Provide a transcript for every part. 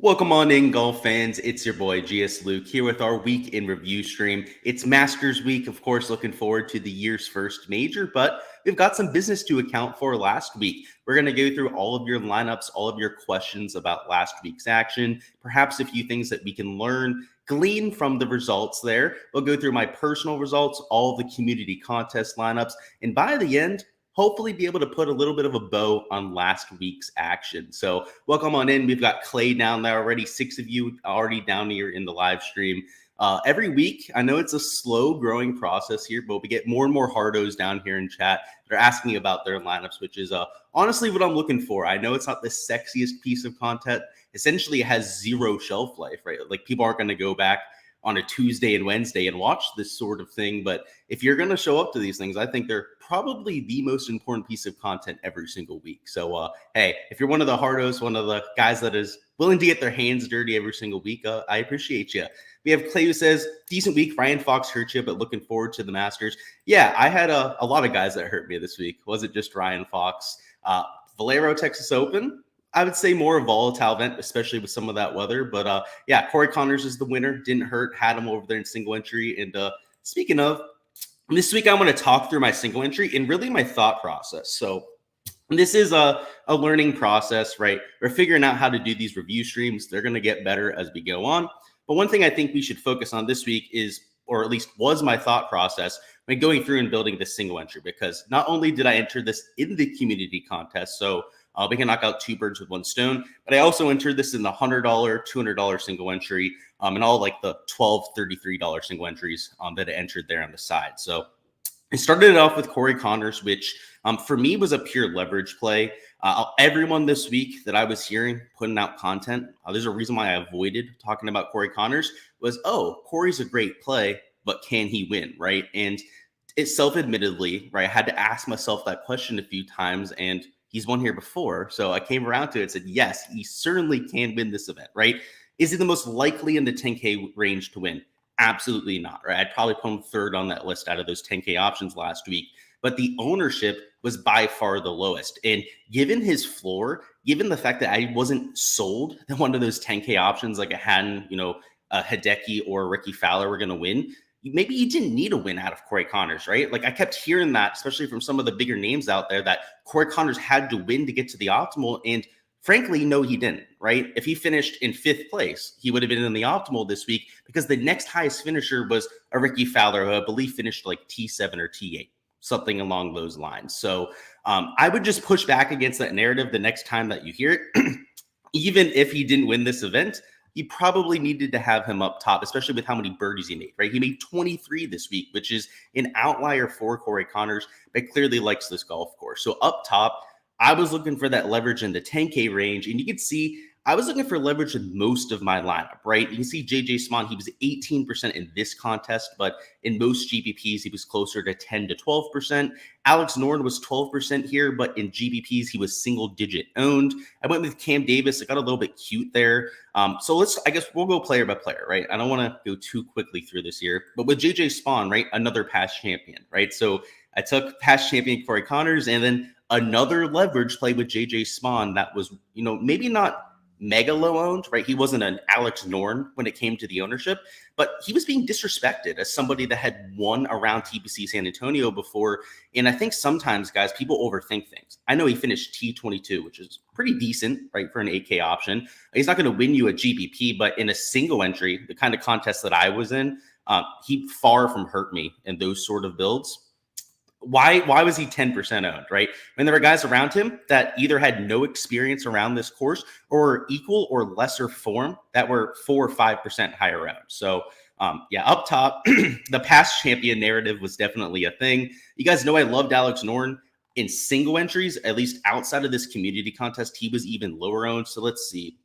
Welcome on in, golf fans. It's your boy Gsluke here with our week in review stream. It's Masters week, of course, looking forward to the year's first major, but we've got some business to account for last week. We're going to go through all of your lineups, all of your questions about last week's action, perhaps a few things that we can glean from the results there. We'll go through my personal results, all of the community contest lineups, and by the end, hopefully be able to put a little bit of a bow on last week's action. So welcome on in. We've got Clay down there already. 6 of you already down here in the live stream. Every week, I know it's a slow growing process here, but we get more and more hardos down here in chat that are asking about their lineups, which is honestly what I'm looking for. I know it's not the sexiest piece of content. Essentially, it has zero shelf life, right? Like people aren't going to go back on a Tuesday and Wednesday and watch this sort of thing. But if you're going to show up to these things, I think they're probably the most important piece of content every single week. So, hey, if you're one of the hardos, one of the guys that is willing to get their hands dirty every single week, I appreciate you. We have Clay who says, decent week. Ryan Fox hurt you, but looking forward to the Masters. Yeah, I had a lot of guys that hurt me this week. Wasn't just Ryan Fox. Valero, Texas Open. I would say more a volatile event, especially with some of that weather. But yeah, Corey Connors is the winner. Didn't hurt. Had him over there in single entry. And speaking of, this week I'm going to talk through my single entry and really my thought process. So this is a learning process, right? We're figuring out how to do these review streams. They're going to get better as we go on. But one thing I think we should focus on this week is, or at least was my thought process when going through and building this single entry, because not only did I enter this in the community contest, so we can knock out 2 birds with 1 stone. But I also entered this in the $100, $200 single entry, and all like the $12, $33 single entries that I entered there on the side. So I started it off with Corey Connors, which for me was a pure leverage play. Everyone this week that I was hearing putting out content, there's a reason why I avoided talking about Corey Connors was, Corey's a great play, but can he win, right? And it's self-admittedly, right, I had to ask myself that question a few times, and he's won here before. So I came around to it and said, yes, he certainly can win this event, right? Is he the most likely in the 10K range to win? Absolutely not, right? I'd probably put him third on that list out of those 10K options last week. But the ownership was by far the lowest. And given his floor, given the fact that I wasn't sold that one of those 10K options like a Hatton, a Hideki or Ricky Fowler were going to win, maybe you didn't need a win out of Corey Connors, right? Like I kept hearing that, especially from some of the bigger names out there, that Corey Connors had to win to get to the optimal. And frankly, no, he didn't, right? If he finished in 5th place, he would have been in the optimal this week because the next highest finisher was a Ricky Fowler, who I believe finished like T7 or T8, something along those lines. So I would just push back against that narrative the next time that you hear it. Even if he didn't win this event, you probably needed to have him up top, especially with how many birdies he made, right? He made 23 this week, which is an outlier for Corey Connors, but clearly likes this golf course. So up top, I was looking for that leverage in the 10K range, and you can see I was looking for leverage in most of my lineup, right? You can see JJ Spawn, he was 18% in this contest, but in most GPPs, he was closer to 10 to 12%. Alex Noren was 12% here, but in GPPs, he was single digit owned. I went with Cam Davis. It got a little bit cute there. So I guess we'll go player by player, right? I don't want to go too quickly through this here, but with JJ Spawn, right? Another past champion, right? So I took past champion Corey Connors and then another leverage play with JJ Spawn that was, maybe not mega low owned, right? He wasn't an Alex Noren when it came to the ownership, but he was being disrespected as somebody that had won around TPC San Antonio before. And I think sometimes, guys, people overthink things. I know he finished T22, which is pretty decent, right, for an 8K option. He's not going to win you a GPP, but in a single entry, the kind of contest that I was in, he far from hurt me in those sort of builds. Why was he 10% owned, right? When there were guys around him that either had no experience around this course or equal or lesser form that were 4 or 5% higher owned. So yeah, up top, the past champion narrative was definitely a thing. You guys know I loved Alex Noren in single entries, at least outside of this community contest. He was even lower owned. So let's see.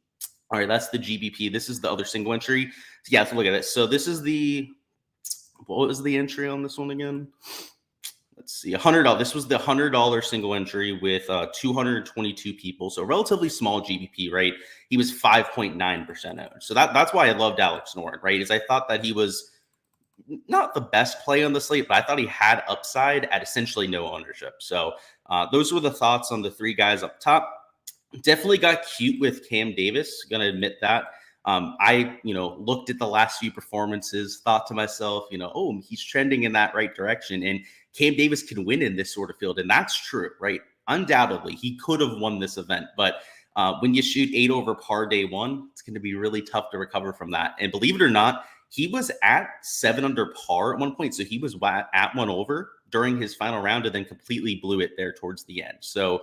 All right, that's the GBP. This is the other single entry. Yeah, let's look at this. So this is what was the entry on this one again? Let's see, $100. This was the $100 single entry with 222 people. So relatively small GBP, right? He was 5.9% owned. So that's why I loved Alex Noren, right? Is I thought that he was not the best play on the slate, but I thought he had upside at essentially no ownership. So those were the thoughts on the 3 guys up top. Definitely got cute with Cam Davis. Gonna admit that. I, looked at the last few performances, thought to myself, oh, he's trending in that right direction, and Cam Davis can win in this sort of field, and that's true, right? Undoubtedly, he could have won this event, but when you shoot 8 over par day one, it's going to be really tough to recover from that. And believe it or not, he was at 7 under par at one point, so he was at 1 over during his final round, and then completely blew it there towards the end. So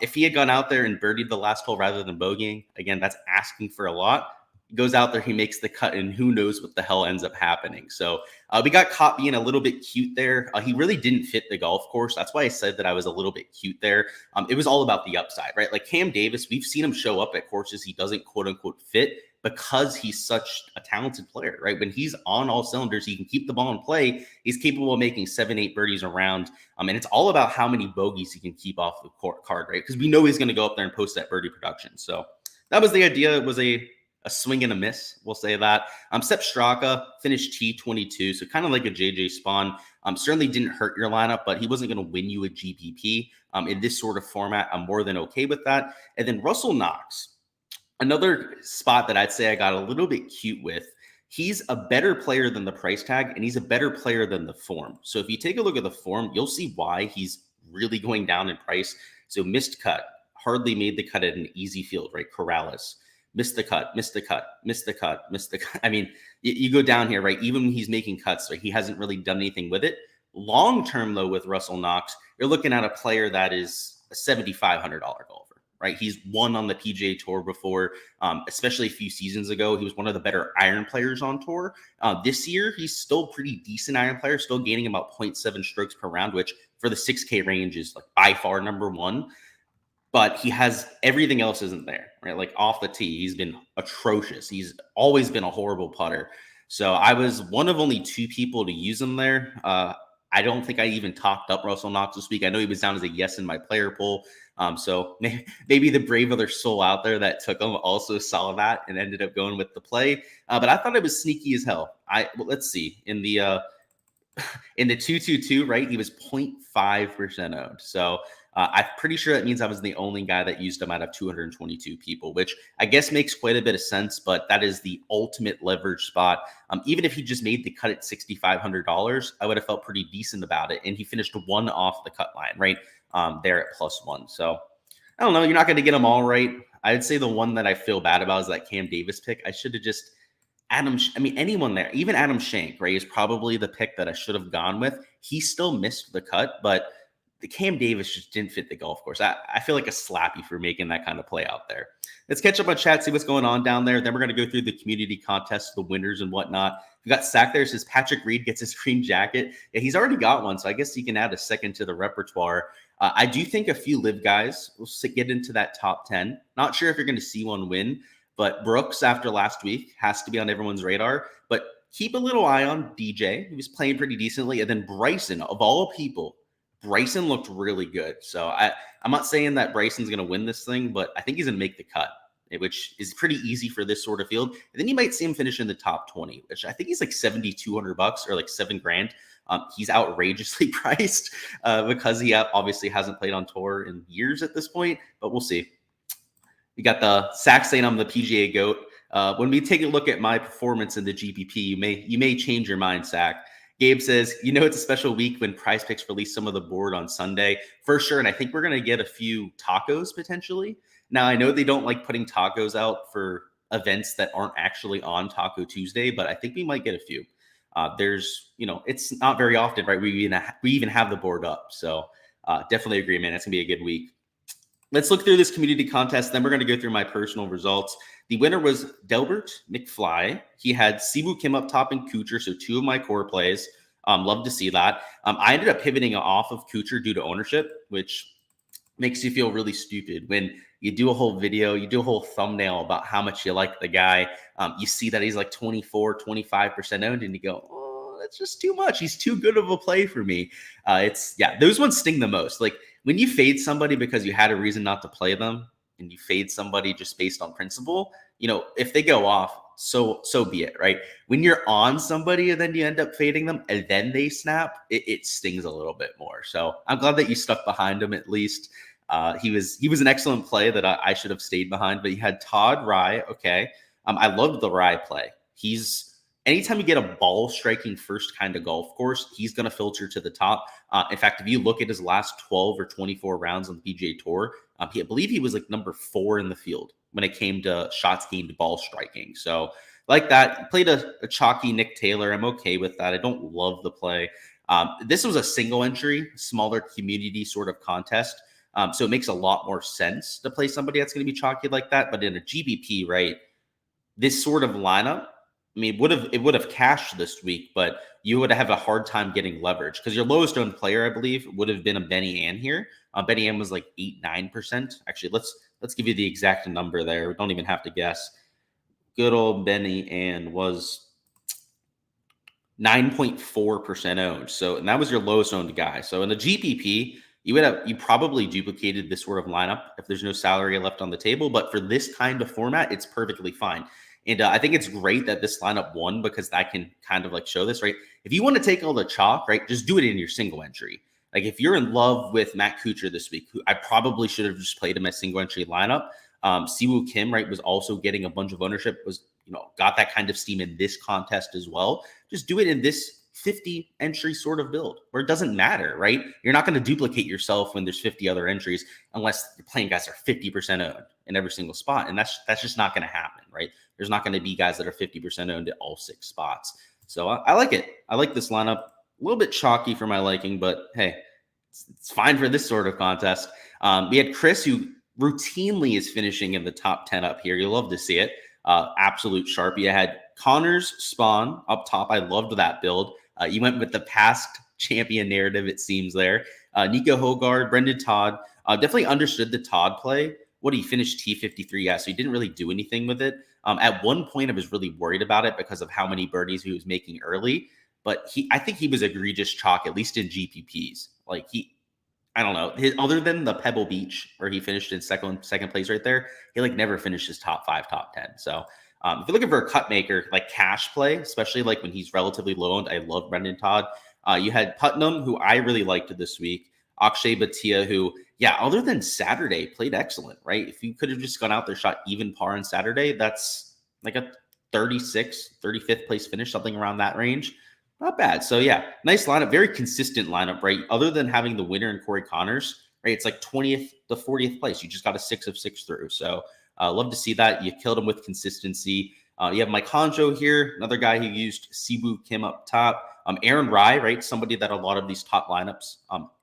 if he had gone out there and birdied the last hole rather than bogeying, again, that's asking for a lot. He goes out there, he makes the cut, and who knows what the hell ends up happening. So we got caught being a little bit cute there. He really didn't fit the golf course. That's why I said that I was a little bit cute there. It was all about the upside, right? Like Cam Davis, we've seen him show up at courses he doesn't quote unquote fit because he's such a talented player, right? When he's on all cylinders, he can keep the ball in play. He's capable of making 7-8 birdies around. And it's all about how many bogeys he can keep off the card, right? Because we know he's going to go up there and post that birdie production. So that was the idea. It was a swing and a miss, we'll say that. Sepp Straka finished T22, so kind of like a JJ Spawn. Certainly didn't hurt your lineup, but he wasn't going to win you a GPP. In this sort of format, I'm more than okay with that. And then Russell Knox, another spot that I'd say I got a little bit cute with. He's a better player than the price tag, and he's a better player than the form. So if you take a look at the form, you'll see why he's really going down in price. So missed cut, hardly made the cut at an easy field, right? Corrales. Missed the cut, missed the cut, missed the cut, missed the cut. I mean, you go down here, right? Even when he's making cuts, right? He hasn't really done anything with it. Long term, though, with Russell Knox, you're looking at a player that is a $7,500 golfer, right? He's won on the PGA Tour before, especially a few seasons ago. He was one of the better iron players on tour. This year, he's still pretty decent iron player, still gaining about 0.7 strokes per round, which for the 6K range is like by far number one. But he has everything else isn't there, right? Like off the tee, he's been atrocious. He's always been a horrible putter. So I was one of only 2 people to use him there. I don't think I even talked up Russell Knox this week. I know he was down as a yes in my player poll. So maybe the brave other soul out there that took him also saw that and ended up going with the play. But I thought it was sneaky as hell. Let's see. In the 222, right? He was 0.5% owned. So I'm pretty sure that means I was the only guy that used him out of 222 people, which I guess makes quite a bit of sense, but that is the ultimate leverage spot. Even if he just made the cut at $6,500, I would have felt pretty decent about it. And he finished 1 off the cut line, right? There at +1. So I don't know. You're not going to get them all right. I'd say the one that I feel bad about is that Cam Davis pick. I should have just anyone there, even Adam Schenk, right, is probably the pick that I should have gone with. He still missed the cut, but the Cam Davis just didn't fit the golf course. I feel like a slappy for making that kind of play out there. Let's catch up on chat, see what's going on down there. Then we're going to go through the community contest, the winners and whatnot. We got Sack there. Says Patrick Reed gets his green jacket. Yeah, he's already got one, so I guess he can add a second to the repertoire. I do think a few live guys will get into that top 10. Not sure if you're going to see one win, but Brooks, after last week, has to be on everyone's radar. But keep a little eye on DJ. He was playing pretty decently. And then Bryson, of all people, Bryson looked really good. So I'm not saying that Bryson's going to win this thing, but I think he's going to make the cut, which is pretty easy for this sort of field. And then you might see him finish in the top 20, which I think he's like $7,200 or like $7,000. He's outrageously priced because he obviously hasn't played on tour in years at this point, but we'll see. You got the Sack saying I'm the PGA GOAT. When we take a look at my performance in the GPP, you may change your mind, Sack. Gabe says, it's a special week when Prize Picks release some of the board on Sunday. For sure, and I think we're going to get a few tacos potentially. Now, I know they don't like putting tacos out for events that aren't actually on Taco Tuesday, but I think we might get a few. It's not very often, right? We even have the board up. So definitely agree, man. It's going to be a good week. Let's look through this community contest. Then we're going to go through my personal results. The winner was Delbert McFly. He had Siwoo Kim up top and Kuchar, so 2 of my core plays. Love to see that. I ended up pivoting off of Kuchar due to ownership, which makes you feel really stupid when you do a whole video, you do a whole thumbnail about how much you like the guy. You see that he's like 24, 25% owned, and you go, oh, that's just too much. He's too good of a play for me. Those ones sting the most. Like when you fade somebody because you had a reason not to play them, and you fade somebody just based on principle, if they go off, so be it, right? When you're on somebody and then you end up fading them and then they snap, it stings a little bit more. So I'm glad that you stuck behind them at least. He was an excellent play that I should have stayed behind, but he had Todd Rye. Okay. I loved the Rye play. Anytime you get a ball striking first kind of golf course, he's going to filter to the top. In fact, if you look at his last 12 or 24 rounds on the PGA Tour, I believe he was like number 4 in the field when it came to shots gained ball striking. So like that, he played a chalky Nick Taylor. I'm okay with that. I don't love the play. This was a single entry, smaller community sort of contest. So it makes a lot more sense to play somebody that's going to be chalky like that. But in a GPP, right, this sort of lineup, I mean, it would have cashed this week, but you would have a hard time getting leverage because your lowest owned player, I believe, would have been a Benny Ann here. Benny Ann was like 8-9%. Actually, let's give you the exact number there. We don't even have to guess. Good old Benny Ann was 9.4% owned. So, and that was your lowest owned guy. So in the GPP, you probably duplicated this sort of lineup if there's no salary left on the table. But for this kind of format, it's perfectly fine. And I think it's great that this lineup won because that can kind of like show this, right? If you want to take all the chalk, right, just do it in your single entry. Like if you're in love with Matt Kuchar this week, who I probably should have just played in my single entry lineup. Siwoo Kim, right, was also getting a bunch of ownership, got that kind of steam in this contest as well. Just do it in this 50 entry sort of build where it doesn't matter, right? You're not going to duplicate yourself when there's 50 other entries unless you're playing guys that are 50% owned in every single spot. And that's just not going to happen, right? There's not going to be guys that are 50% owned at all 6 spots. So I like it. I like this lineup. A little bit chalky for my liking, but hey, it's fine for this sort of contest. We had Chris, who routinely is finishing in the top 10 up here. You'll love to see it. Absolute Sharpie. I had Connors Spawn up top. I loved that build. You went with the past champion narrative, it seems there. Nico Hogard, Brendan Todd. Definitely understood the Todd play. What he finished T53, yeah, so he didn't really do anything with it. At one point, I was really worried about it because of how many birdies he was making early. But I think he was egregious chalk, at least in GPPs. Like I don't know. Other than the Pebble Beach, where he finished in second place right there, he like never finished his top 5, top 10. So if you're looking for a cut maker, like cash play, especially like when he's relatively low owned, I love Brendan Todd. You had Putnam, who I really liked this week. Akshay Bhatia, who, yeah, other than Saturday, played excellent, right? If you could have just gone out there, shot even par on Saturday, that's like a 35th place finish, something around that range. Not bad. So yeah, nice lineup, very consistent lineup, right? Other than having the winner in Corey Connors, right? It's like 20th to 40th place. You just got a 6 of 6 through. So love to see that. You killed him with consistency. You have Mike Honjo here, another guy who used Siwoo Kim up top. Aaron Rye, right? Somebody that a lot of these top lineups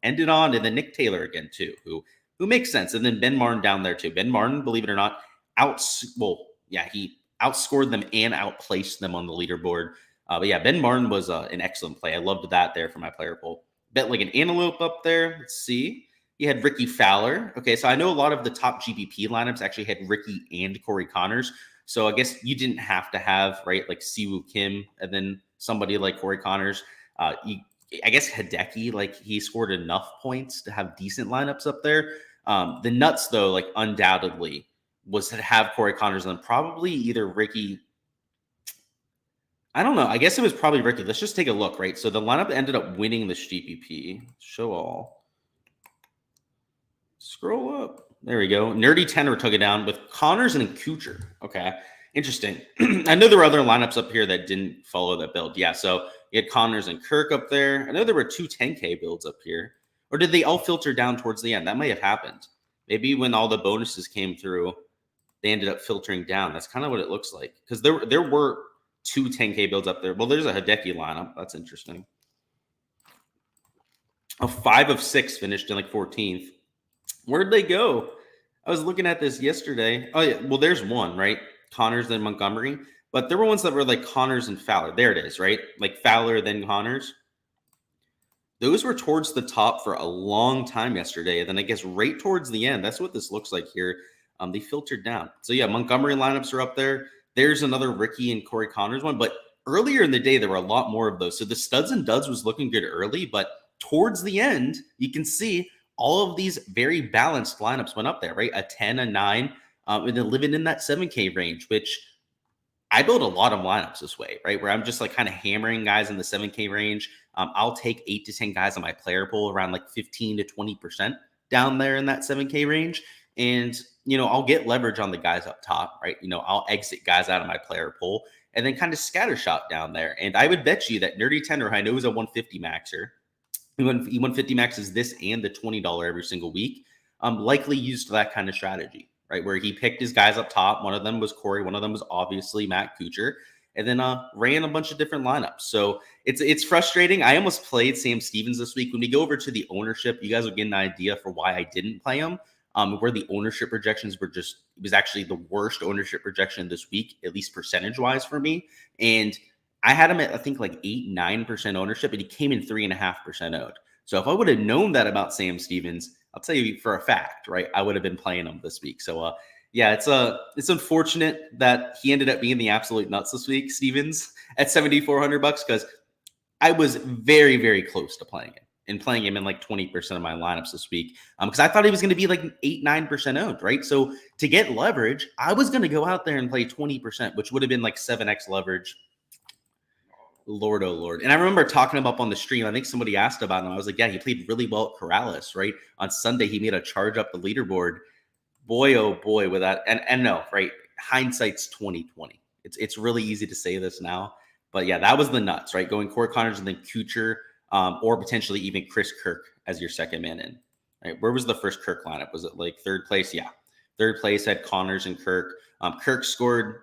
ended on. And then Nick Taylor again, too, who makes sense. And then Ben Martin down there, too. Ben Martin, believe it or not, he outscored them and outplaced them on the leaderboard. But yeah, Ben Martin was an excellent play. I loved that there for my player pool. Bet like an antelope up there. Let's see. You had Ricky Fowler. Okay, so I know a lot of the top GPP lineups actually had Ricky and Corey Connors. So I guess you didn't have to have, right, like Siwoo Kim and then somebody like Corey Connors. I guess Hideki, like he scored enough points to have decent lineups up there. The nuts, though, like undoubtedly was to have Corey Connors and then probably either Ricky. I don't know. I guess it was probably Ricky. Let's just take a look, right? So the lineup ended up winning this GPP. Show all. Scroll up. There we go. Nerdy Tenor took it down with Connors and Kuchar. Okay. Interesting. I know there were other lineups up here that didn't follow that build. Yeah. So you had Connors and Kirk up there. I know there were 2 10K builds up here. Or did they all filter down towards the end? That may have happened. Maybe when all the bonuses came through, they ended up filtering down. That's kind of what it looks like. Because there were 2 10K builds up there. Well, there's a Hideki lineup. That's interesting. A 5 of 6 finished in like 14th. Where'd they go? I was looking at this yesterday. Oh, yeah. Well, there's one, right? Connors, then Montgomery. But there were ones that were like Connors and Fowler. There it is, right? Like Fowler, then Connors. Those were towards the top for a long time yesterday. And then I guess right towards the end, that's what this looks like here. They filtered down. So yeah, Montgomery lineups are up there. There's another Ricky and Corey Connors one. But earlier in the day, there were a lot more of those. So the studs and duds was looking good early. But towards the end, you can see all of these very balanced lineups went up there, right? A 10, a 9, and then living in that 7K range, which I build a lot of lineups this way, right? Where I'm just like kind of hammering guys in the 7K range. I'll take 8 to 10 guys on my player pool around like 15 to 20%. down there in that 7K range. And, I'll get leverage on the guys up top, right? I'll exit guys out of my player pool and then kind of scattershot down there. And I would bet you that Nerdy Tender, I know, is a 150 maxer. He won 50 maxes this and the $20 every single week. Likely used that kind of strategy, right? Where he picked his guys up top. One of them was Corey. One of them was obviously Matt Kuchar, and then ran a bunch of different lineups. So it's frustrating. I almost played Sam Stevens this week. When we go over to the ownership, you guys will get an idea for why I didn't play him. Where the ownership projections were it was actually the worst ownership projection this week, at least percentage wise for me. And I had him at, I think, like 8-9% ownership, and he came in 3.5% owned. So if I would have known that about Sam Stevens, I'll tell you for a fact, right? I would have been playing him this week. So yeah, it's unfortunate that he ended up being the absolute nuts this week, Stevens, at $7,400, because I was very, very close to playing him and playing him in like 20% of my lineups this week. Because I thought he was going to be like 8-9% owned, right? So to get leverage, I was going to go out there and play 20%, which would have been like 7x leverage. Lord, oh Lord. And I remember talking him up on the stream. I think somebody asked about him. I was like, yeah, he played really well at Corrales, right? On Sunday, he made a charge up the leaderboard. Boy, oh boy, with that. And no, right? Hindsight's 2020. It's really easy to say this now. But yeah, that was the nuts, right? Going Corey Connors and then Kuchar, or potentially even Chris Kirk as your second man in. Right? Where was the first Kirk lineup? Was it like third place? Yeah. Third place had Connors and Kirk. Kirk scored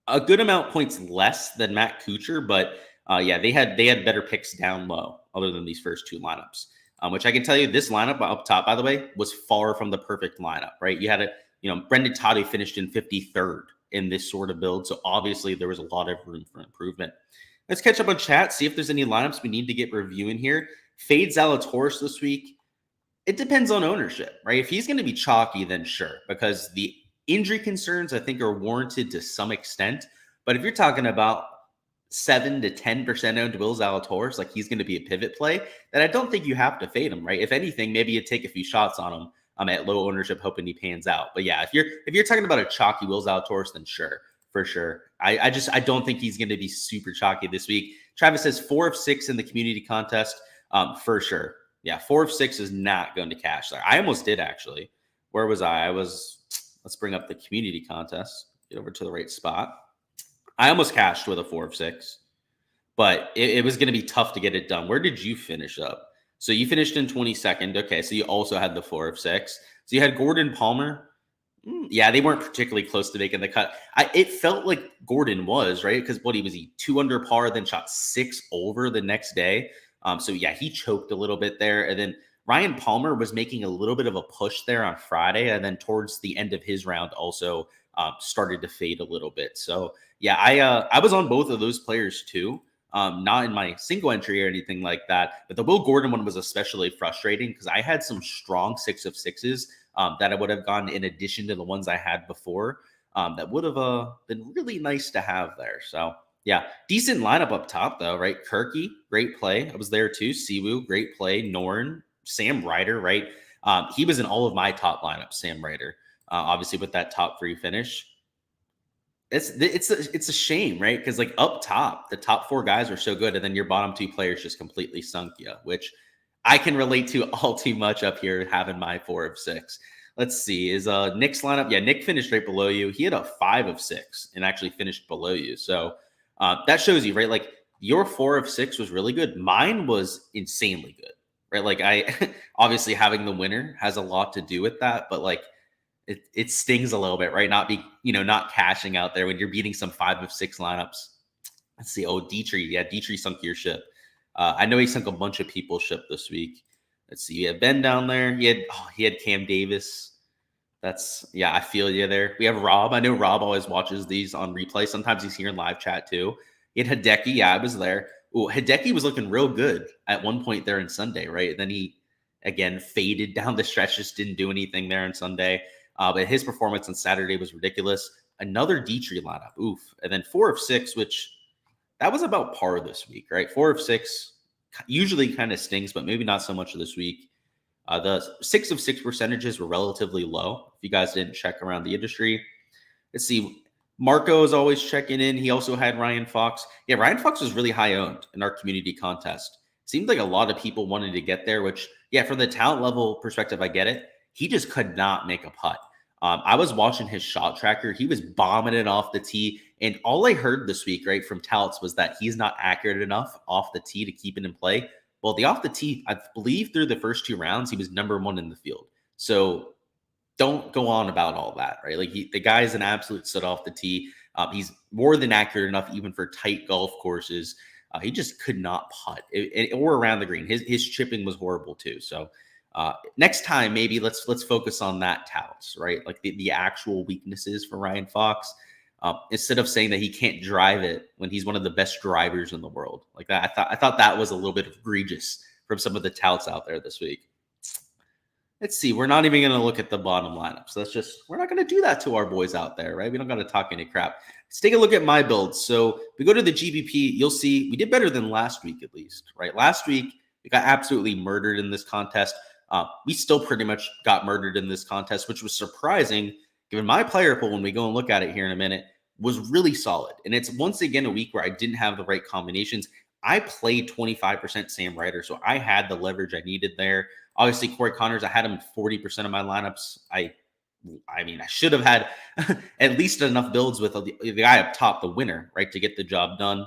a good amount points less than Matt Kuchar, but yeah, they had better picks down low other than these first two lineups, which I can tell you this lineup up top, by the way, was far from the perfect lineup, right? You had Brendan Todd finished in 53rd in this sort of build. So obviously there was a lot of room for improvement. Let's catch up on chat, see if there's any lineups we need to get reviewing here. Fade Zalatoris this week. It depends on ownership, right? If he's going to be chalky, then sure, because the injury concerns, I think, are warranted to some extent. But if you're talking about 7 to 10% owned Will Zalatoris, like he's going to be a pivot play, then I don't think you have to fade him, right? If anything, maybe you take a few shots on him at low ownership, hoping he pans out. But yeah, if you're talking about a chalky Will Zalatoris, then sure, for sure. I don't think he's going to be super chalky this week. Travis says 4 of 6 in the community contest, for sure. Yeah, 4 of 6 is not going to cash there. I almost did, actually. Where was I? Let's bring up the community contest. Get over to the right spot. I almost cashed with a 4 of 6, but it was going to be tough to get it done. Where did you finish up? So you finished in 22nd. Okay, so you also had the 4 of 6. So you had Gordon Palmer. Yeah, they weren't particularly close to making the cut. It felt like Gordon was, right? Because what was he 2 under par, then shot 6 over the next day. So yeah, he choked a little bit there. And then Ryan Palmer was making a little bit of a push there on Friday. And then towards the end of his round also started to fade a little bit. So yeah, I was on both of those players too. Not in my single entry or anything like that. But the Will Gordon one was especially frustrating because I had some strong 6 of 6s that I would have gone in addition to the ones I had before. That would have been really nice to have there. So yeah, decent lineup up top though, right? Kirky, great play. I was there too. Siwoo, great play. Norn, Sam Ryder, right? He was in all of my top lineups, Sam Ryder. Obviously with that top 3 finish. It's a shame, right? Because like up top, the top 4 guys are so good, and then your bottom 2 players just completely sunk you, which I can relate to all too much up here having my 4 of 6. Let's see, is Nick's lineup? Yeah, Nick finished right below you. He had a 5 of 6 and actually finished below you. So that shows you, right? Like your 4 of 6 was really good. Mine was insanely good, right? Like I obviously having the winner has a lot to do with that, but like it stings a little bit, right? Not cashing out there when you're beating some 5 of 6 lineups. Let's see. Oh, Dietrich. Yeah, Dietrich sunk your ship. I know he sunk a bunch of people's ship this week. Let's see. You have Ben down there. He had Cam Davis. I feel you there. We have Rob. I know Rob always watches these on replay. Sometimes he's here in live chat too. You had Hideki. Yeah, I was there. Oh, Hideki was looking real good at one point there on Sunday, right? Then he, again, faded down the stretch, just didn't do anything there on Sunday. But his performance on Saturday was ridiculous. Another Dietrich lineup. Oof. And then 4 of 6, which that was about par this week, right? 4 of 6 usually kind of stings, but maybe not so much this week. The 6 of 6 percentages were relatively low. If you guys didn't check around the industry, let's see. Marco is always checking in. He also had Ryan Fox. Yeah, Ryan Fox was really high owned in our community contest. seemed like a lot of people wanted to get there, which, yeah, from the talent level perspective, I get it. He just could not make a putt. I was watching his shot tracker. He was bombing it off the tee. And all I heard this week, right, from touts was that he's not accurate enough off the tee to keep it in play. Well, the off the tee, I believe through the first 2 rounds, he was number one in the field. So don't go on about all that, right? Like the guy is an absolute stud off the tee. He's more than accurate enough even for tight golf courses. He just could not putt or around the green. His chipping was horrible too. So next time, maybe let's focus on that touts, right? Like the actual weaknesses for Ryan Fox. Instead of saying that he can't drive it when he's one of the best drivers in the world. Like that, I thought that was a little bit egregious from some of the touts out there this week. Let's see. We're not even going to look at the bottom lineups. We're not going to do that to our boys out there, right? We don't got to talk any crap. Let's take a look at my builds. So we go to the GPP, you'll see we did better than last week, at least, right? Last week, we got absolutely murdered in this contest. We still pretty much got murdered in this contest, which was surprising given my player pool, when we go and look at it here in a minute, was really solid. And it's once again a week where I didn't have the right combinations. I played 25% Sam Ryder, so I had the leverage I needed there. Obviously, Corey Connors, I had him in 40% of my lineups. I mean, I should have had at least enough builds with the guy up top, the winner, right, to get the job done.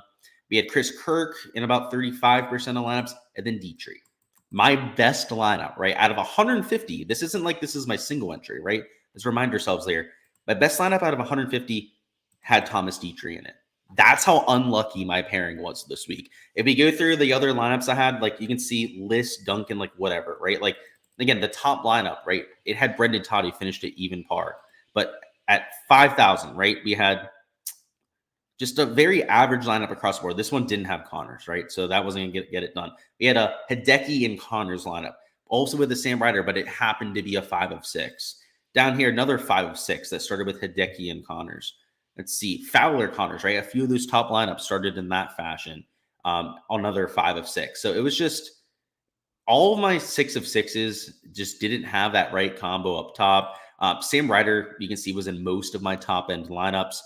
We had Chris Kirk in about 35% of lineups, and then Dietrich. My best lineup, right, out of 150, this isn't like this is my single entry, right? Let's remind ourselves there. My best lineup out of 150 had Thomas Dietrich in it. That's how unlucky my pairing was this week. If we go through the other lineups I had, like you can see List, Duncan, like whatever, right? Like, again, the top lineup, right? It had Brendan Todd, finished at even par. But at 5,000, right, we had just a very average lineup across the board. This one didn't have Connors, right? So that wasn't going to get it done. We had a Hideki and Connors lineup, also with the Sam Ryder, but it happened to be a 5 of 6. Down here, another 5 of 6 that started with Hideki and Connors. Let's see, Fowler, Connors, right? A few of those top lineups started in that fashion. Another 5 of 6. So it was just all of my 6 of 6s just didn't have that right combo up top. Sam Ryder, you can see, was in most of my top end lineups.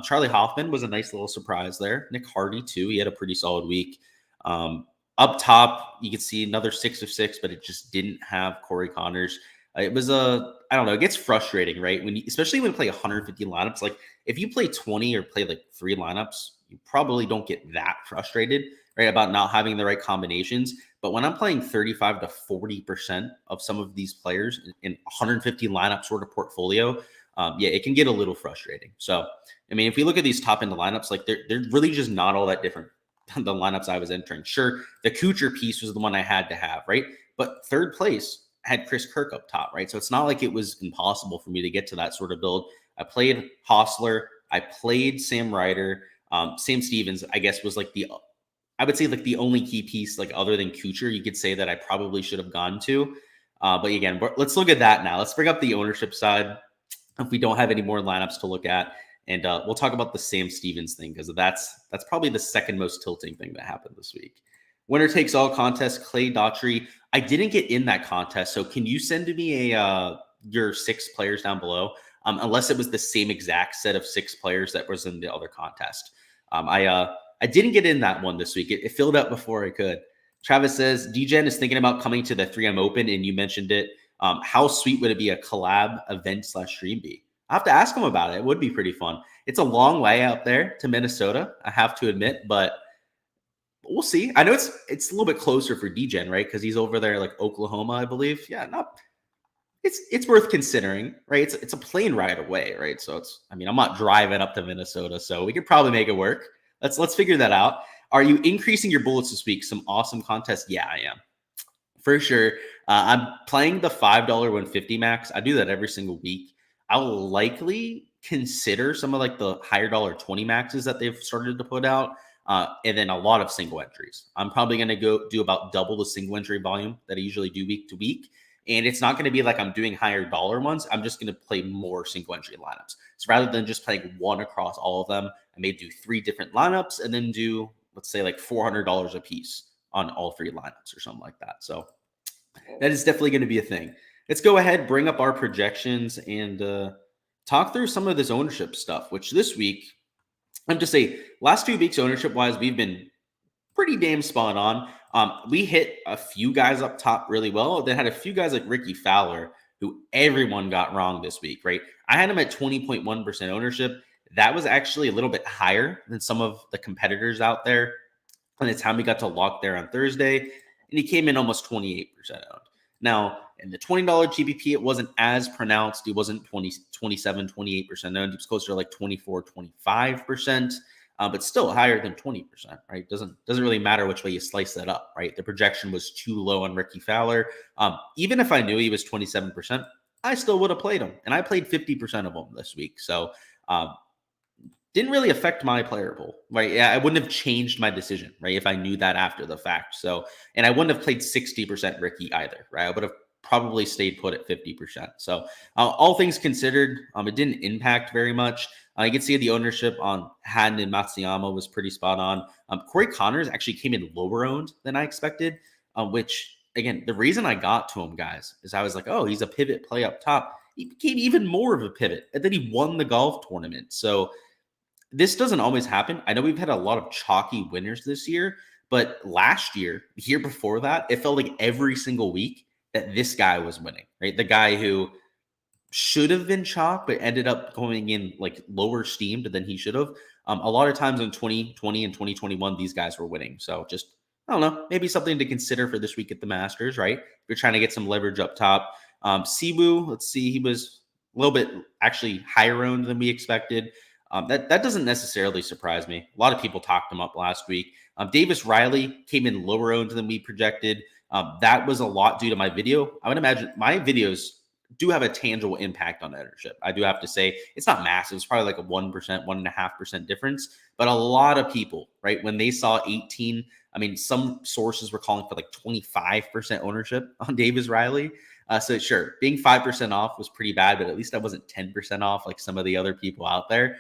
Charlie Hoffman was a nice little surprise there. Nick Hardy, too. He had a pretty solid week. Up top, you can see another 6 of 6, but it just didn't have Corey Connors. It was I don't know, it gets frustrating, right? Especially when you play 150 lineups. Like if you play 20 or play like 3 lineups, you probably don't get that frustrated, right, about not having the right combinations. But when I'm playing 35 to 40% of some of these players in 150 lineup sort of portfolio, yeah, it can get a little frustrating. So, I mean, if we look at these top end lineups, like they're really just not all that different than the lineups I was entering. Sure, the Kuchar piece was the one I had to have, right? But third place had Chris Kirk up top, right? So it's not like it was impossible for me to get to that sort of build. I played Hostler. I played Sam Ryder. Sam Stevens, I guess, was like I would say like the only key piece, like other than Kuchar, you could say that I probably should have gone to. But again, let's look at that now. Let's bring up the ownership side if we don't have any more lineups to look at. And we'll talk about the Sam Stevens thing because that's probably the second most tilting thing that happened this week. Winner takes all contest, Clay Daughtry. I didn't get in that contest, so can you send me your 6 players down below? Unless it was the same exact set of 6 players that was in the other contest. I didn't get in that one this week. It filled up before I could. Travis says, DGen is thinking about coming to the 3M Open, and you mentioned it. How sweet would it be a collab event / stream be? I have to ask him about it. It would be pretty fun. It's a long way out there to Minnesota, I have to admit, but we'll see. I know it's a little bit closer for DGen, right? Because he's over there like Oklahoma, I believe. Yeah, it's worth considering, right? It's a plane ride away, right? So I'm not driving up to Minnesota, so we could probably make it work. Let's figure that out. Are you increasing your bullets this week? Some awesome contests? Yeah, I am. For sure. I'm playing the $5 150 max. I do that every single week. I'll likely consider some of like the higher dollar 20 maxes that they've started to put out. And then a lot of single entries. I'm probably going to go do about double the single entry volume that I usually do week to week. And it's not going to be like I'm doing higher dollar ones. I'm just going to play more single entry lineups. So rather than just playing one across all of them, I may do 3 different lineups and then do, let's say, like $400 a piece on all 3 lineups or something like that. So that is definitely going to be a thing. Let's go ahead, bring up our projections, and talk through some of this ownership stuff, which this week, I'm just saying, last 2 weeks ownership-wise, we've been pretty damn spot on. We hit a few guys up top really well. Then had a few guys like Ricky Fowler, who everyone got wrong this week, right? I had him at 20.1% ownership. That was actually a little bit higher than some of the competitors out there. And the time we got to lock there on Thursday, and he came in almost 28% owned. Now, in the $20 GPP, it wasn't as pronounced. He wasn't 27, 28% owned. He was closer to like 24, 25%, but still higher than 20%, right? Doesn't really matter which way you slice that up, right? The projection was too low on Ricky Fowler. Even if I knew he was 27%, I still would have played him. And I played 50% of them this week. So, didn't really affect my player pool, right? Yeah, I wouldn't have changed my decision, right? If I knew that after the fact. So, and I wouldn't have played 60% Ricky either, right? I would have probably stayed put at 50%. So, all things considered, it didn't impact very much. You can see the ownership on Haddon and Matsuyama was pretty spot on. Corey Connors actually came in lower owned than I expected, which, again, the reason I got to him, guys, is I was like, oh, he's a pivot play up top. He became even more of a pivot, and then he won the golf tournament. So, this doesn't always happen. I know we've had a lot of chalky winners this year, but last year, the year before that, it felt like every single week that this guy was winning, right? The guy who should have been chalk, but ended up going in like lower steamed than he should have. A lot of times in 2020 and 2021, these guys were winning. So just, I don't know, maybe something to consider for this week at the Masters, right? If you're trying to get some leverage up top. Siwoo, let's see, he was a little bit actually higher owned than we expected. That doesn't necessarily surprise me. A lot of people talked him up last week. Davis Riley came in lower owned than we projected. That was a lot due to my video. I would imagine my videos do have a tangible impact on ownership. I do have to say it's not massive. It's probably like a 1%, 1.5% difference. But a lot of people, right, when they saw 18, I mean, some sources were calling for like 25% ownership on Davis Riley. So sure, being 5% off was pretty bad, but at least I wasn't 10% off like some of the other people out there.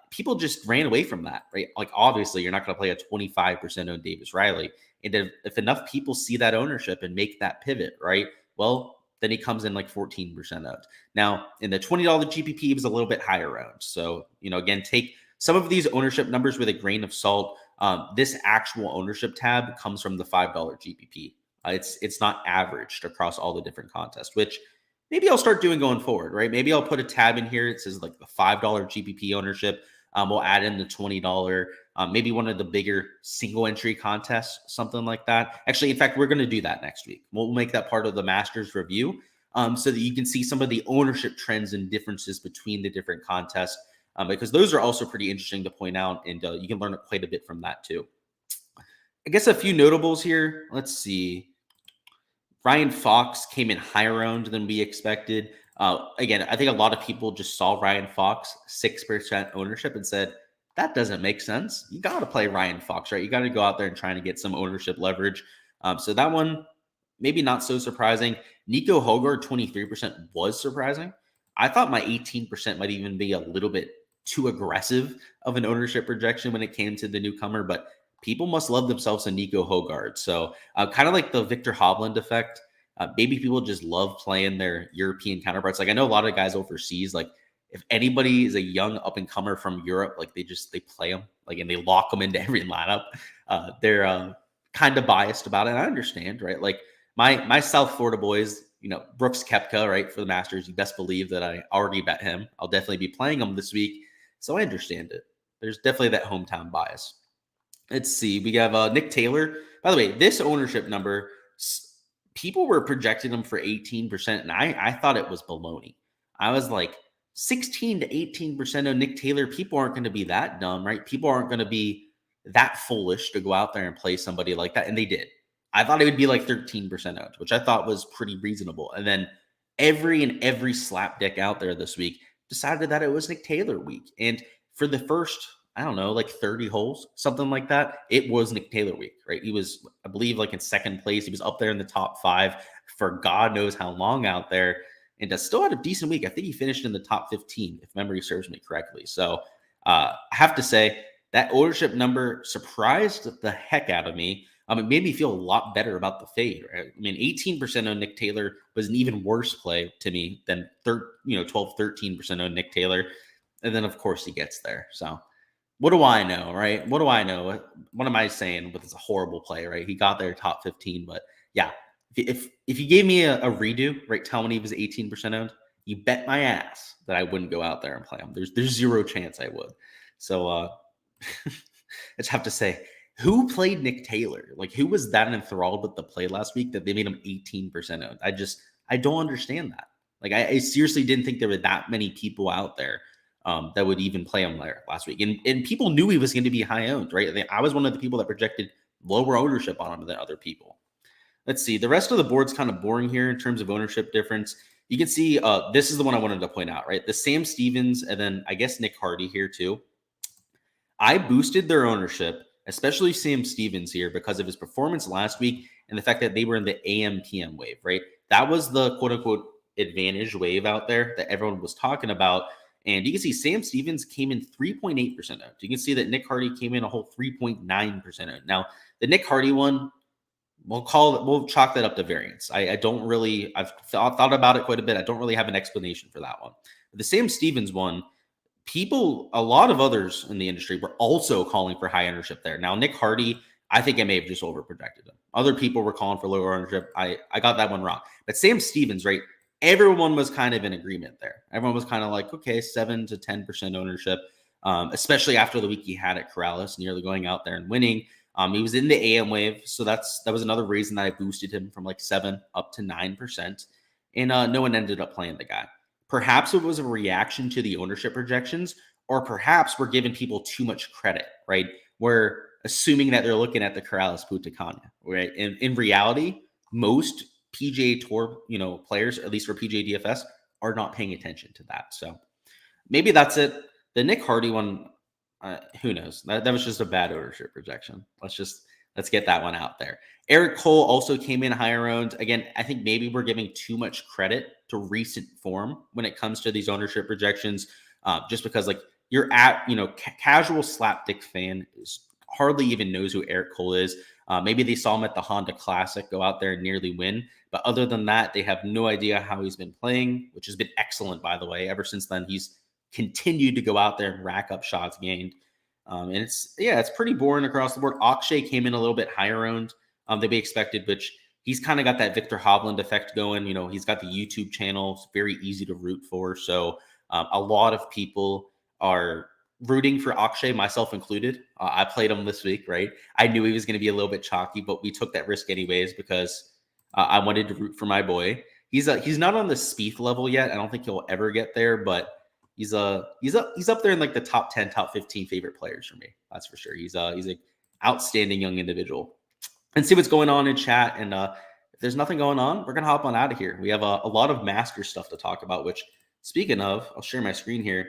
People just ran away from that, right? Like, obviously, you're not going to play a 25% owned Davis Riley. And if enough people see that ownership and make that pivot, right? Well, then he comes in like 14% owned. Now, in the $20 GPP, he was a little bit higher owned. So, again, take some of these ownership numbers with a grain of salt. This actual ownership tab comes from the $5 GPP. It's not averaged across all the different contests, which maybe I'll start doing going forward, right? Maybe I'll put a tab in here. It says like the $5 GPP ownership. We'll add in the $20, maybe one of the bigger single entry contests, something like that. Actually, in fact, we're going to do that next week. We'll make that part of the Masters review so that you can see some of the ownership trends and differences between the different contests, because those are also pretty interesting to point out, and you can learn quite a bit from that too. I guess a few notables here. Let's see. Ryan Fox came in higher owned than we expected. Again, I think a lot of people just saw Ryan Fox 6% ownership and said, that doesn't make sense. You got to play Ryan Fox, right? You got to go out there and try to get some ownership leverage. So that one, maybe not so surprising. Nico Hogard, 23% was surprising. I thought my 18% might even be a little bit too aggressive of an ownership projection when it came to the newcomer, but people must love themselves a Nico Hogard. So kind of like the Victor Hovland effect. Maybe people just love playing their European counterparts. Like, I know a lot of guys overseas, like if anybody is a young up and comer from Europe, like they play them, like, and they lock them into every lineup. They're kind of biased about it. I understand, right? Like my South Florida boys, Brooks Koepka, right, for the Masters, you best believe that I already bet him. I'll definitely be playing him this week. So I understand it. There's definitely that hometown bias. Let's see. We have Nick Taylor. By the way, this ownership number, people were projecting him for 18%, and I thought it was baloney. I was like, 16 to 18% of Nick Taylor. People aren't going to be that dumb, right? People aren't going to be that foolish to go out there and play somebody like that. And they did. I thought it would be like 13% owned, which I thought was pretty reasonable. And then every slap dick out there this week decided that it was Nick Taylor week. And for the first, I don't know, like 30 holes, something like that, it was Nick Taylor week, right? He was, I believe, like in second place. He was up there in the top 5 for God knows how long out there, and still had a decent week. I think he finished in the top 15, if memory serves me correctly. So I have to say that ownership number surprised the heck out of me. It made me feel a lot better about the fade. Right? I mean, 18% on Nick Taylor was an even worse play to me than 12, 13% on Nick Taylor. And then, of course, he gets there. So what do I know, right? What do I know? What am I saying? But it's a horrible play, right? He got there top 15, but yeah, if you gave me a redo, right, tell me he was 18% owned, you bet my ass that I wouldn't go out there and play him. There's zero chance I would. So I just have to say, who played Nick Taylor? Like, who was that enthralled with the play last week that they made him 18% owned? I don't understand that. Like, I seriously didn't think there were that many people out there that would even play him there last week. And people knew he was going to be high owned, right? I was one of the people that projected lower ownership on him than other people. Let's see. The rest of the board's kind of boring here in terms of ownership difference. You can see this is the one I wanted to point out, right? The Sam Stevens and then I guess Nick Hardy here too. I boosted their ownership, especially Sam Stevens here, because of his performance last week and the fact that they were in the AM PM wave, right? That was the quote unquote advantage wave out there that everyone was talking about. And you can see Sam Stevens came in 3.8% owned. You can see that Nick Hardy came in a whole 3.9% owned. Now, the Nick Hardy one, we'll chalk that up to variance. I don't really, I've thought about it quite a bit. I don't really have an explanation for that one. But the Sam Stevens one, a lot of others in the industry were also calling for high ownership there. Now, Nick Hardy, I think I may have just overprojected him. Other people were calling for lower ownership. I got that one wrong. But Sam Stevens, right? Everyone was kind of in agreement there. Everyone was kind of like, okay, 7 to 10% ownership, especially after the week he had at Corrales, nearly going out there and winning. He was in the AM wave, so that was another reason that I boosted him from like 7 up to 9%. And no one ended up playing the guy. Perhaps it was a reaction to the ownership projections, or perhaps we're giving people too much credit, right? We're assuming that they're looking at the Corrales Putakanya, right? In reality, most PGA Tour, players, at least for PGA DFS, are not paying attention to that. So maybe that's it. The Nick Hardy one, who knows? That was just a bad ownership projection. Let's get that one out there. Eric Cole also came in higher owned. Again, I think maybe we're giving too much credit to recent form when it comes to these ownership projections, just because like you're at, casual slapdick fan hardly even knows who Eric Cole is. Maybe they saw him at the Honda Classic, go out there and nearly win. But other than that, they have no idea how he's been playing, which has been excellent, by the way. Ever since then, he's continued to go out there and rack up shots gained. And it's pretty boring across the board. Akshay came in a little bit higher owned than we expected, which he's kind of got that Victor Hovland effect going. He's got the YouTube channel. It's very easy to root for. So a lot of people are rooting for Akshay, myself included. I played him this week, right? I knew he was going to be a little bit chalky, but we took that risk anyways because I wanted to root for my boy. He's not on the Spieth level yet. I don't think he'll ever get there, but he's up there in like the top 10, top 15 favorite players for me. That's for sure. He's an outstanding young individual. And see what's going on in chat. And if there's nothing going on, we're gonna hop on out of here. We have a lot of Masters stuff to talk about. Which, speaking of, I'll share my screen here.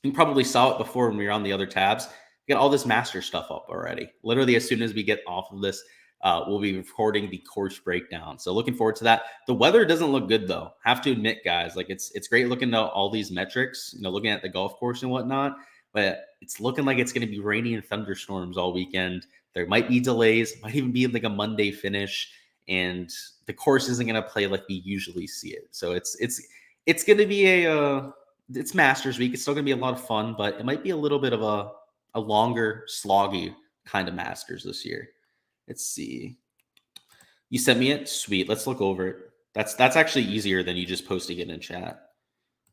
You probably saw it before when we were on the other tabs. We got all this Masters stuff up already. Literally, as soon as we get off of this, we'll be recording the course breakdown. So looking forward to that. The weather doesn't look good though. Have to admit, guys, like it's great looking at all these metrics, looking at the golf course and whatnot, but it's looking like it's going to be rainy and thunderstorms all weekend. There might be delays, might even be like a Monday finish, and the course isn't going to play like we usually see it. So it's going to be it's Masters week. It's still going to be a lot of fun, but it might be a little bit of a longer, sloggy kind of Masters this year. Let's see. You sent me it? Sweet. Let's look over it. That's actually easier than you just posting it in chat.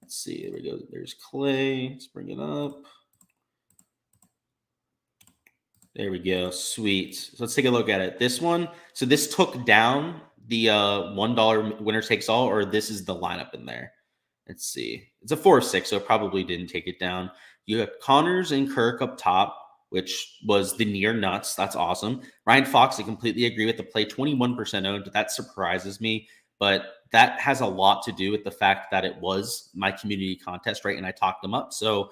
Let's see. There we go. There's Clay. Let's bring it up. There we go. Sweet. So let's take a look at it. This one. So this took down the $1 winner takes all, or this is the lineup in there. Let's see. It's a 4 of 6, so it probably didn't take it down. You have Connors and Kirk up top, which was the near nuts. That's awesome. Ryan Fox, I completely agree with the play. 21% owned. That surprises me, but that has a lot to do with the fact that it was my community contest, right? And I talked them up. So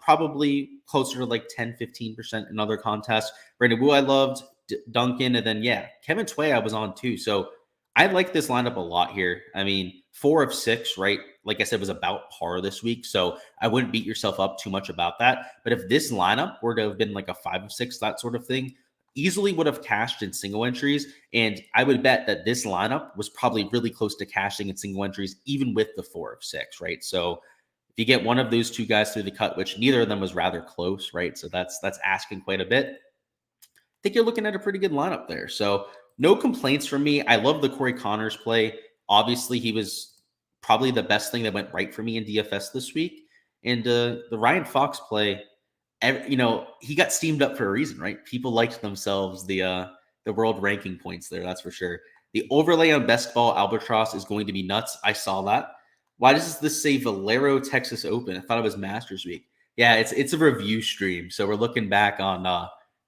probably closer to like 10, 15% in other contests. Brandon Wu, I loved. Duncan. And then, Kevin Tway, I was on too. So I like this lineup a lot here. I mean, 4 of 6, right? Like I said, was about par this week. So I wouldn't beat yourself up too much about that. But if this lineup were to have been like a 5 of 6, that sort of thing, easily would have cashed in single entries. And I would bet that this lineup was probably really close to cashing in single entries, even with the 4 of 6, right? So If you get one of those two guys through the cut, which neither of them was rather close, right? So that's asking quite a bit. I think you're looking at a pretty good lineup there. So no complaints from me. I love the Corey Connors play. Obviously, he was probably the best thing that went right for me in DFS this week. And the Ryan Fox play, he got steamed up for a reason, right? People liked themselves the world ranking points there, that's for sure. The overlay on best ball albatross is going to be nuts. I saw that. Why does this say Valero Texas Open? I thought it was Masters Week. Yeah, it's a review stream, so we're looking back on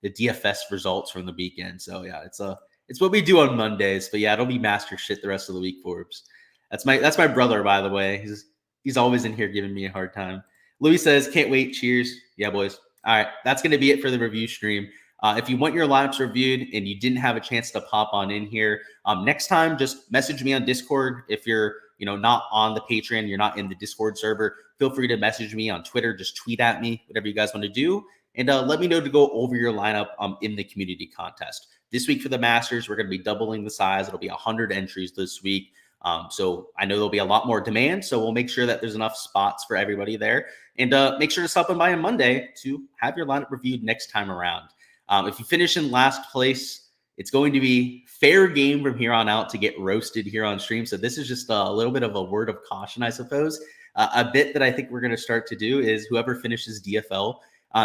the DFS results from the weekend. So yeah, it's what we do on Mondays. But yeah, it'll be master shit the rest of the week, Forbes. That's my brother, by the way. He's always in here giving me a hard time. Louis says, can't wait. Cheers. Yeah, boys. All right, that's going to be it for the review stream. If you want your lineups reviewed and you didn't have a chance to pop on in here, next time just message me on Discord. If you're not on the Patreon, you're not in the Discord server, feel free to message me on Twitter. Just tweet at me, whatever you guys want to do. And let me know to go over your lineup in the community contest. This week for the Masters, we're going to be doubling the size. It'll be 100 entries this week. So I know there'll be a lot more demand. So we'll make sure that there's enough spots for everybody there. And make sure to stop in by on Monday to have your lineup reviewed next time around. If you finish in last place, it's going to be fair game from here on out to get roasted here on stream. So this is just a little bit of a word of caution, I suppose. A bit that I think we're going to start to do is whoever finishes DFL,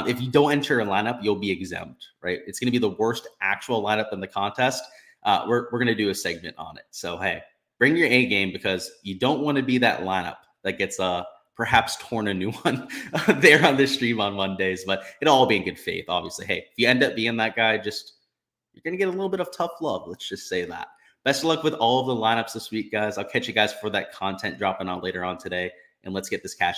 if you don't enter a lineup, you'll be exempt, right? It's going to be the worst actual lineup in the contest. We're going to do a segment on it. So, hey, bring your A game because you don't want to be that lineup that gets perhaps torn a new one there on the stream on Mondays, but it'll all be in good faith, obviously. Hey, if you end up being that guy, you're going to get a little bit of tough love. Let's just say that. Best of luck with all of the lineups this week, guys. I'll catch you guys for that content dropping out later on today, and let's get this cash for